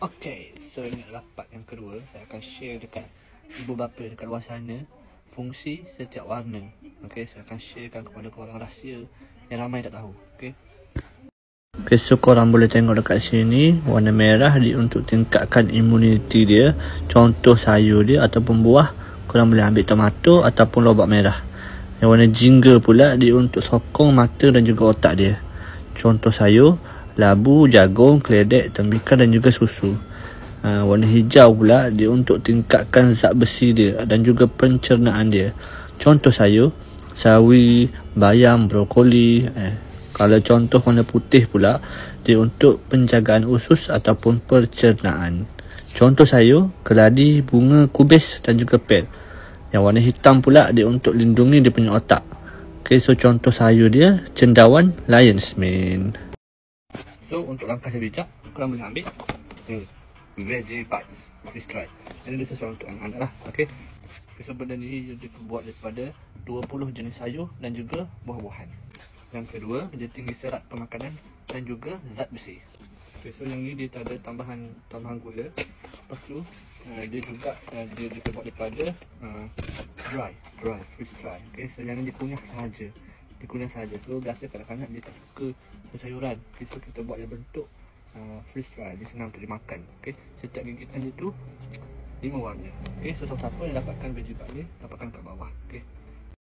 Okey, so ini adalah part yang kedua. Saya akan share dekat ibu bapa dekat luar sana fungsi setiap warna. Okey, saya akan sharekan kepada korang rahsia yang ramai tak tahu. Okey. Okey, so korang boleh tengok dekat sini warna merah dia untuk tingkatkan imuniti dia. Contoh sayur dia ataupun buah, korang boleh ambil tomato ataupun lobak merah. Yang warna jingga pula dia untuk sokong mata dan juga otak dia. Contoh sayur, labu, jagung, keledek, tembikan dan juga susu. Warna hijau pula dia untuk tingkatkan zat besi dia dan juga pencernaan dia. Contoh sayur, sawi, bayam, brokoli. Kalau contoh warna putih pula dia untuk penjagaan usus ataupun pencernaan. Contoh sayur, keladi, bunga, kubis dan juga pel. Yang warna hitam pula dia untuk lindungi dia punya otak. Okay, so contoh sayur dia cendawan, lion's mane. So untuk langkah yang bijak, korang boleh ambil veggie bites, please try. Ini dia sesuai untuk anak-anak lah, okay. So benda ni dibuat daripada 20 jenis sayur dan juga buah-buahan. Yang kedua, dia tinggi serat pemakanan dan juga zat besi. Okay, so yang ni dia tak ada tambahan gula. Lepas tu dia juga dia buat daripada dry, freeze dry. Okay, so yang ni dikunyah sahaja. So biasa kadang-kadang dia tak suka sayuran. Okay, so kita buat dia bentuk freeze dry, dia senang untuk dimakan. Okay, setiap gigitan dia tu 5 warna. Okay, so siapa yang dapatkan veggie bite ni, dapatkan kat bawah. Okay.